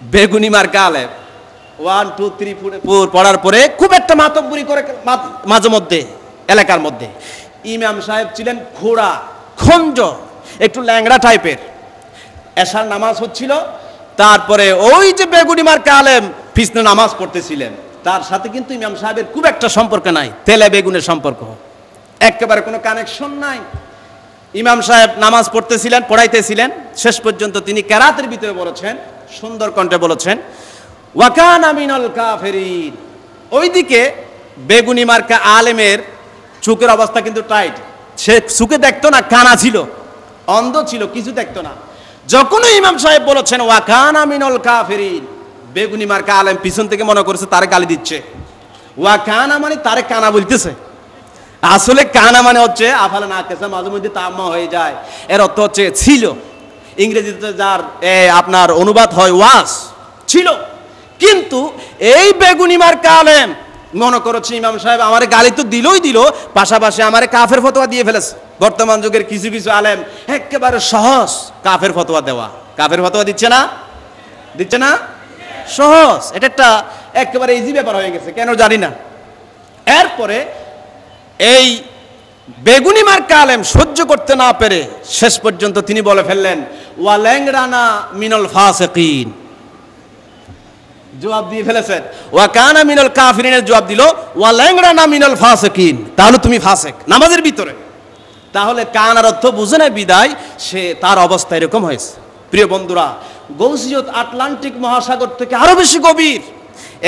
বেগুনি মার্কা আলেম 1 2 3 4 পড়ার পরে খুব একটা মাতব্বরি করে মাঝে মধ্যে এলাকার মধ্যে। ইমাম সাহেব ছিলেন খোড়া খঞ্জ, একটু ল্যাংড়া টাইপের। এশার নামাজ হচ্ছিল, তারপরে ওই যে বেগুনি মার্কা আলেম পিছনে নামাজ পড়তেছিলেন, তার সাথে কিন্তু ইমাম সাহেবের খুব একটা সম্পর্ক নাই, তেলে বেগুনের সম্পর্ক, একেবারে কোনো কানেকশন নাই। ইমাম সাহেব নামাজ পড়তেছিলেন, পড়াইতেছিলেন, শেষ পর্যন্ত তিনি কেরাতের ভিতরে বলেছেন, সুন্দর কণ্ঠে বলেছেন, ওয়াকানা মিনাল কাফিরিন। ওইদিকে বেগুনি মার্কা আলেমের চোখের অবস্থা কিন্তু টাইট, সে চোখে দেখতো না, কানা ছিল, অন্ধ ছিল, কিছু দেখতো না। যখনই ইমাম সাহেব বলেছেন ওয়াকানা মিনাল কাফিরিন, বেগুনি মার্কা আলেম পিছন থেকে মনে করেছে তারে গালি দিচ্ছে। ওয়াকানা মানে তারে কানা বলতেছে, আসলে কানা মানে হচ্ছে আফালে না কেসে, মাঝে মধ্যে তাম্মা হয়ে যায়, এর অর্থ হচ্ছে ছিল। ইংরেজিতে যার আপনার অনুবাদ হয় ওয়াস, ছিল। কিন্তু এই বেগুনি মার্কা আলেম মনে করেছে ইমাম সাহেব আমারে গালি তো দিলই দিল, পাশাপাশি আমারে কাফের ফতোয়া দিয়ে ফেলেছে। বর্তমান যুগের কিছু কিছু আলেম একেবারে সহজ কাফের ফতোয়া দেওয়া, কাফের ফতোয়া দিচ্ছে না, দিচ্ছে না, সহজ। এটা একটা একেবারে ইজি ব্যাপার হয়ে গেছে, কেন জানি না। এরপরে এই বেগুনি মার্কা আলেম সহ্য করতে না পেরে শেষ পর্যন্ত তিনি বলে ফেললেন ওয়ালাংরানা মিনাল ফাসিকিন, জবাব দিয়ে ফেলেছেন। ওয়াকানা মিনাল কাফিরিনের জবাব দিল ওয়ালাংরানা মিনাল ফাসিকিন, তাহলে তুমি ফাসিক নামাজের ভিতরে। তাহলে কানার অর্থ বুঝে না, বিদায় সে তার অবস্থা এরকম হয়েছে। প্রিয় বন্ধুরা, গৌসিয়ত আটলান্টিক মহাসাগর থেকে আরো বেশি গভীর,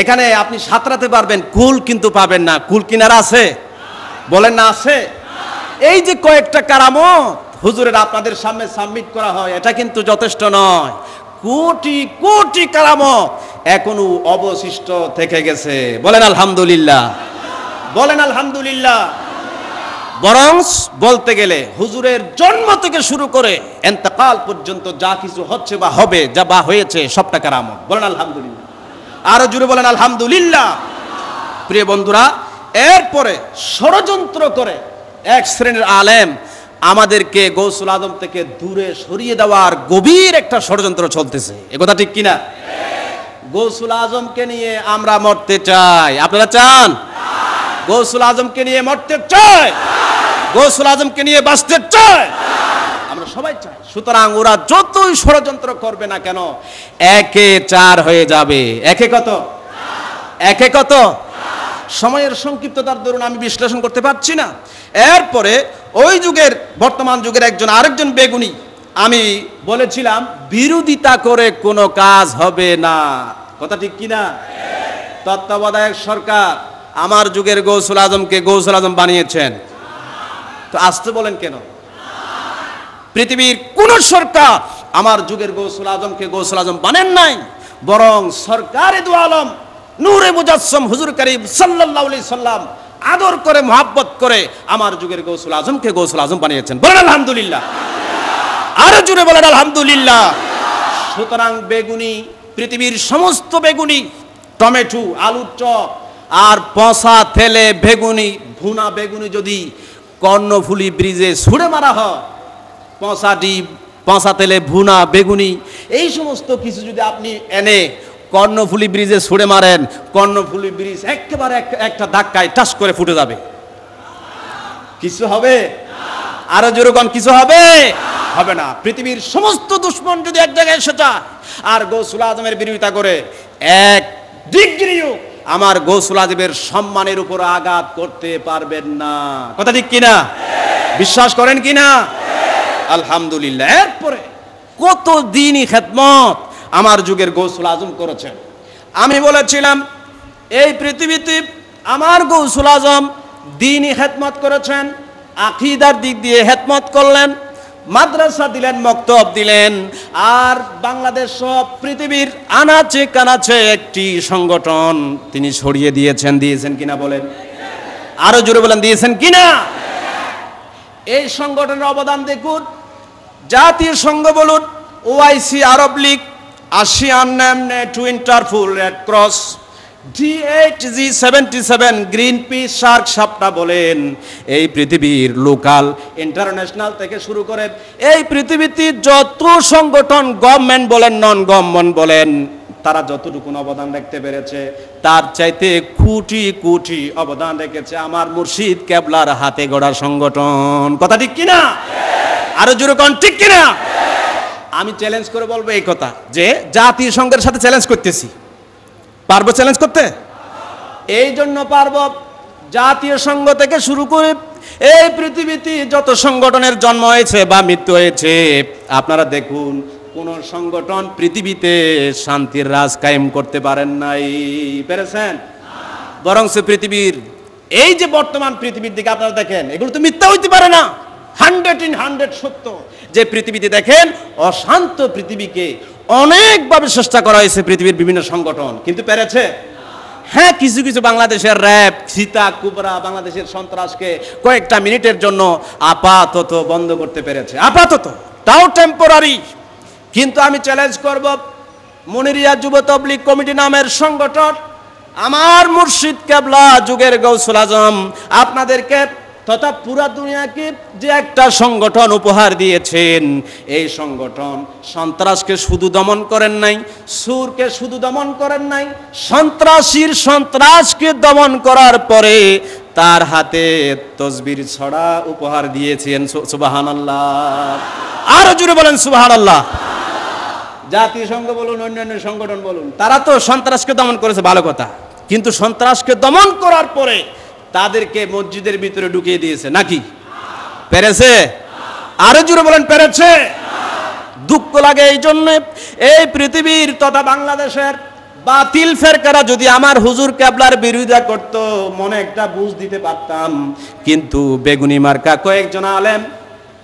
এখানে আপনি সাঁতরাতে পারবেন, কুল কিন্তু পাবেন না। কুল কিনারা আছে? বলেন না আছে? এই যে কয়েকটা কারামত হুজুরের আপনাদের সামনে সাবমিট করা হয়, এটা কিন্তু যথেষ্ট নয়। কোটি কোটি কারামত এখনো অবশিষ্ট থেকে গেছে। বলেন আলহামদুলিল্লাহ, বলেন আলহামদুলিল্লাহ। বরং বলতে গেলে হুজুরের জন্ম থেকে শুরু করে ইন্তেকাল পর্যন্ত যা কিছু হচ্ছে বা হবে, যা বা হয়েছে, সবটা কারামত। বলেন আলহামদুলিল্লাহ, আরো জুড়ে বলেন আলহামদুলিল্লাহ। প্রিয় বন্ধুরা, এরপরে ষড়যন্ত্র করে এক শ্রেণীর আলেম আমাদেরকে গৌসুল আজম থেকে দূরে সরিয়ে দেওয়ার গভীর একটা ষড়যন্ত্র চলতেছে। এ কথা ঠিক কিনা? গৌসুল আজমকে নিয়ে আমরা মরতে চাই, আপনারা চান? গৌসুল আজমকে নিয়ে মরতে চাই, গৌসুল আজমকে নিয়ে বাঁচতে চাই, আমরা সবাই চাই। সুতরাং ওরা যতই ষড়যন্ত্র করবে না কেন, একে 4 হয়ে যাবে। একে কত? একে কত? সময়ের সংক্ষিপ্ততার দরুন আমি বিশ্লেষণ করতে পারছি না। এরপরে ওই যুগের, বর্তমান যুগের আরেকজন বেগুনি, আমি বলেছিলাম বিরোধিতা করে কোনো কাজ হবে না, কথা ঠিক কিনা? তত্ত্বাবধায়ক সরকার আমার যুগের গৌসুল আজমকে গৌসুল আজম বানিয়েছেন, তো আসতে বলেন কেন? পৃথিবীর কোন সরকার আমার যুগের গৌসুল আজমকে গৌসুল আজম বানেন নাই, বরং সরকারে দু আলম নূরে মুজাসসম হুজুর করিম সাল্লাল্লাহু আলাইহি সাল্লাম আদর করে মহব্বত করে আমার যুগের গৌসুল আজমকে গৌসুল আজম বানিয়েছেন। বলেন আলহামদুলিল্লাহ, আরো জোরে বলেন আলহামদুলিল্লাহ। সুতরাং বেগুনি, পৃথিবীর সমস্ত বেগুনি, টমেটো, আলুর চপ আর পচা তেলে বেগুনি, ভুনা বেগুনি যদি কর্ণফুলী ব্রিজে ছুঁড়ে মারা হয়, পচা ডিম, পচা তেলে ভুনা বেগুনি, এই সমস্ত কিছু যদি আপনি এনে কর্ণফুলী ব্রিজে ছুঁড়ে মারেন, কর্ণফুলী ব্রিজ একেবারে একটা ধাক্কায় টাস করে ফুটে যাবে। কিছু হবে? আরো যেরকম কিছু হবে? হবে না। পৃথিবীর সমস্ত দুশ্মন যদি এক জায়গায় এসে যায় আর গৌসুল আজমের বিরোধিতা করে, এক ডিগ্রিও আমার গৌসুল আজমের সম্মানের উপর আঘাত করতে পারবেন না, কথা ঠিক কিনা? বিশ্বাস করেন কিনা? আলহামদুলিল্লাহ। এরপরে কত দিনই খেদমত আমার যুগের গৌসুল আজম করেছেন। আমি বলেছিলাম এই পৃথিবীতে আমার গৌসুল আজম দিনই খেদমত করেছেন, আকীদার দিক দিয়ে খেদমত করলেন, মাদ্রাসা দিলেন, মক্তব দিলেন, আর বাংলাদেশ সব পৃথিবীর আনাচে কানাচে একটি সংগঠন তিনি ছড়িয়ে দিয়েছেন। দিয়েছেন কিনা বলেন? আরো জোরে বলেন, দিয়েছেন কিনা? এই সংগঠনের অবদান দেখুন, জাতীয় সংঘ বলুন, OIC, Arab League, ASEAN to Interpol, Red Cross, GHG77, Greenpeace, SAARC SAPTA বলেন, এই পৃথিবীর লোকাল, ইন্টারন্যাশনাল থেকে শুরু করে এই পৃথিবীতে যত সংগঠন, গভর্নমেন্ট বলেন, নন গভর্নমেন্ট বলেন, তারা যতটুকু অবদান রাখতে পেরেছে তার চাইতে কোটি কোটি অবদান রেখেছে আমার মুর্শিদ কেবলার হাতে গড়া সংগঠন। কথা ঠিক কিনা? আরো জোরে কোন ঠিক কিনা? আমি চ্যালেঞ্জ করে বলবো এই কথা যে জাতিসংঘের সাথে চ্যালেঞ্জ করতেছি, পারবো চ্যালেঞ্জ করতে? এই জন্য পারবো, জাতীয় সংঘ থেকে শুরু করে এই পৃথিবীতে যত সংগঠনের জন্ম হয়েছে বা মৃত্যু হয়েছে, আপনারা দেখুন কোন সংগঠন পৃথিবীতে শান্তির রাজ কায়েম করতে পারেন নাই। পেরেছেন? বরং পৃথিবীর এই যে বর্তমান পৃথিবীর দিকে আপনারা দেখেন, এগুলো তো মিথ্যা হইতে পারে না, 100 সত্য যে পৃথিবীতে দেখেন অশান্ত পৃথিবীকে অনেকভাবে চেষ্টা করা হয়েছে পৃথিবীর বিভিন্ন সংগঠন, কিন্তু পেরেছে? হ্যাঁ, কিছু কিছু বাংলাদেশের র‍্যাব, সীতা, কুবরা বাংলাদেশের সন্ত্রাসকে কয়েকটা মিনিটের জন্য আপাতত বন্ধ করতে পেরেছে, আপাতত, তাও টেম্পোরারি। কিন্তু আমি চ্যালেঞ্জ করব, মুনিরিয়া যুব তাবলীগ কমিটি নামের সংগঠন আমার মুর্শিদ কেবলা যুগের গৌসুল আজম আপনাদেরকে তথা পুরা দুনিয়াকে যে একটা সংগঠন উপহার দিয়েছেন, এই সংগঠন সন্ত্রাসকে শুধু দমন করেন নাই, সুরকে শুধু দমন করেন নাই, সন্ত্রাসকে দমন করার পরে তার হাতে তসবির ছড়া উপহার দিয়েছেন। সুবহানাল্লাহ, আরো জোরে বলেন সুবহানাল্লাহ। জাতিসংঘ বলুন, অন্যান্য সংগঠন বলুন, তারা তো সন্ত্রাসকে দমন করেছে, ভালো কথা, কিন্তু সন্ত্রাসকে দমন করার পরে তাদেরকে মসজিদের ভিতরে ঢুকিয়ে দিয়েছে নাকি? পেরেছে? আরো জোরে বলেন পেরেছে? দুঃখ লাগে এই জন্য, এই পৃথিবীর তথা বাংলাদেশের বাতিল ফেরকারা যদি আমার হুজুর কেবলার বিরোধিতা করত, মনে একটা বুঝ দিতে পারতাম। কিন্তু বেগুনি মার্কা কয়েকজন আলেম,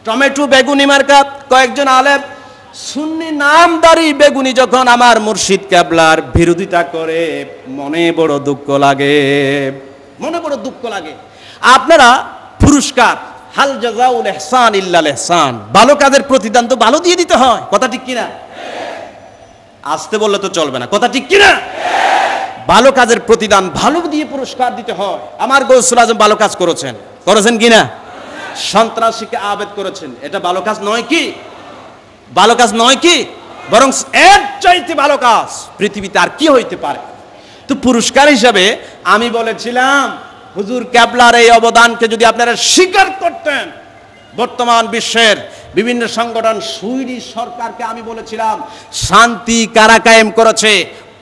টমেটো বেগুনি মার্কা কয়েকজন আলেম, সুন্নি নামদারি বেগুনি যখন আমার মুর্শিদ কেবলার বিরোধিতা করে, মনে বড় দুঃখ লাগে, মনে বড় দুঃখ লাগে। আপনারা পুরস্কার, হাল জাযাউল ইহসান ইল্লাল ইহসান, ভালো কাজের প্রতিদান তো ভালো দিয়ে দিতে হয়, কথা ঠিক কিনা? আসতে বললে তো চলবে না, কথা ঠিক কিনা? ভালো কাজের প্রতিদান ভালো দিয়ে পুরস্কার দিতে হয়। আমার গৌসুল আজম ভালো কাজ করেছেন, করেছেন কিনা? সন্ত্রাসীকে আবেদ করেছেন, এটা ভালো কাজ নয় কি? ভালো কাজ নয় কি? বরং এর চাইতে ভালো কাজ পৃথিবীতে আর কি হইতে পারে? তো পুরস্কার হিসাবে আমি বলেছিলাম, হুজুর কেবলার এই অবদানকে যদি আপনারা স্বীকার করতেন, বর্তমান বিশ্বের বিভিন্ন সংগঠন, সুইডিশ সরকারকে আমি বলেছিলাম শান্তি কারা কায়েম করেছে,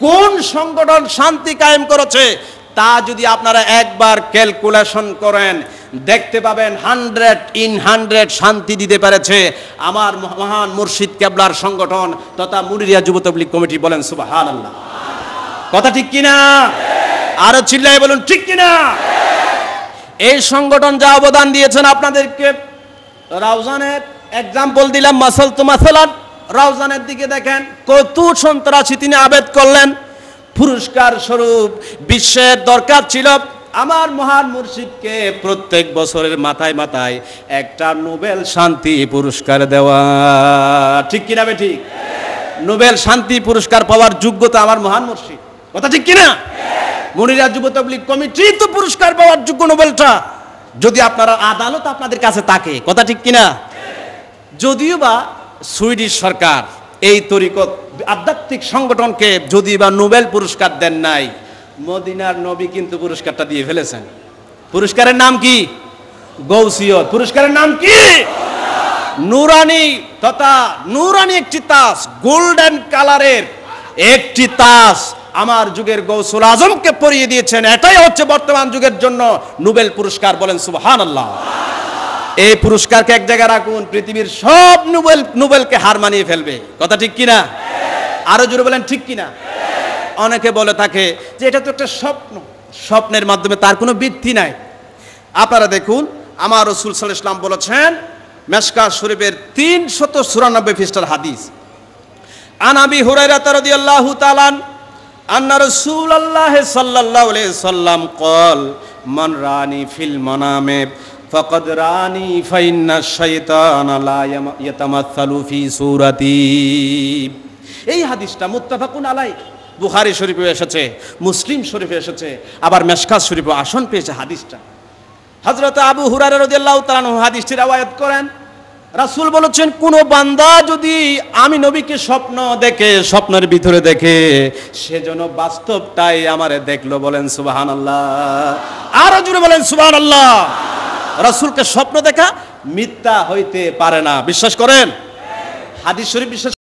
কোন সংগঠন শান্তি কায়েম করেছে, তা যদি আপনারা একবার ক্যালকুলেশন করেন দেখতে পাবেন 100 শান্তি দিতে পেরেছে আমার মহান মুর্শিদ কেবলার সংগঠন তথা মুনিরিয়া যুব তাবলীগ কমিটি। বলেন সুবহানাল্লাহ, কথা ঠিক কিনা? আরো চিল্লায় বলুন ঠিক কিনা? এই সংগঠন যা অবদান দিয়েছেন আপনাদেরকে, রাউজানের এক্সাম্পল দিলাম, মাসালান রাউজানের দিকে দেখেন কত সন্ত্রাসী তিনি আবেদ করলেন। পুরস্কার স্বরূপ বিশ্বের দরকার ছিল আমার মহান মুর্শিদকে প্রত্যেক বছরের মাথায় মাথায় একটা নোবেল শান্তি পুরস্কার দেওয়া, ঠিক কিনা বে ঠিক? নোবেল শান্তি পুরস্কার পাওয়ার যোগ্যতা আমার মহান মুর্শিদ, কথা ঠিক কিনা? মুনিরিয়া যুব তাবলীগ কমিটি তো পুরস্কার পাওয়ার যোগ্য নোবেলটা, যদি আপনারা আদালত আপনাদের কাছে থাকে, কথা ঠিক কিনা? যদিও বা সুইডিশ সরকার এই তরিকত আধ্যাত্মিক সংগঠনকে যদি বা নোবেল পুরস্কার দেন নাই, মদিনার নবী কিন্তু পুরস্কারটা দিয়ে ফেলেছেন। পুরস্কারের নাম কি? গৌসিয়ত। পুরস্কারের নাম কি? নুরানি তথা নুরানি একটি তাজ, গোল্ডেন কালারের একটি তাজ আমার যুগের গৌসুল আজমকে পরিয়ে দিয়েছেন। এটাই হচ্ছে বর্তমান যুগের জন্য নোবেল পুরস্কার। বলেন সুবহানাল্লাহ। এই পুরস্কারকে এক জায়গায় রাখুন, পৃথিবীর সব নোবেলকে হার মানিয়ে ফেলবে, কথা ঠিক কিনা? আরো জোরে বলেন ঠিক কিনা? অনেকে বলে থাকে যে এটা তো একটা স্বপ্ন, স্বপ্নের মাধ্যমে তার কোনো ভিত্তি নাই। আপনারা দেখুন আমার রাসূল সাল্লাল্লাহু আলাইহি ওয়াসাল্লাম বলেছেন, মিশকাত শরীফের 394 পৃষ্ঠার হাদিস, আন আবি হুরায়রা রাদিয়াল্লাহু তাআলা আন্না রাসূলুল্লাহ সাল্লাল্লাহু আলাইহি ওয়াসাল্লাম قال মান রানি ফিল মানামে ফাকাদ রানি ফাইন্না শাইতানা লা ইয়াতামাসসালু ফি সূরাতি। এই হাদিসটা মুত্তাফাকুন আলাইহি, বুখারী শরীফে এসেছে, মুসলিম শরীফে এসেছে, আবার মিশকাত শরীফে আসন পেয়েছে হাদিসটা। হযরত আবু হুরায়রা রাদিয়াল্লাহু তাআলা আনহু হাদিসটি রওয়ায়াত করেন। রাসূল বলেছেন কোন বান্দা যদি আমি নবীকে স্বপ্ন দেখে, স্বপ্নের ভিতরে দেখে, সেজন্য বাস্তবটাই আমারে দেখলো। বলেন সুবহানাল্লাহ, আরো জোরে বলেন সুবহানাল্লাহ। রাসূলকে স্বপ্ন দেখা মিথ্যা হইতে পারে না, বিশ্বাস করেন? হাদিস শরীফ বিশ্বাস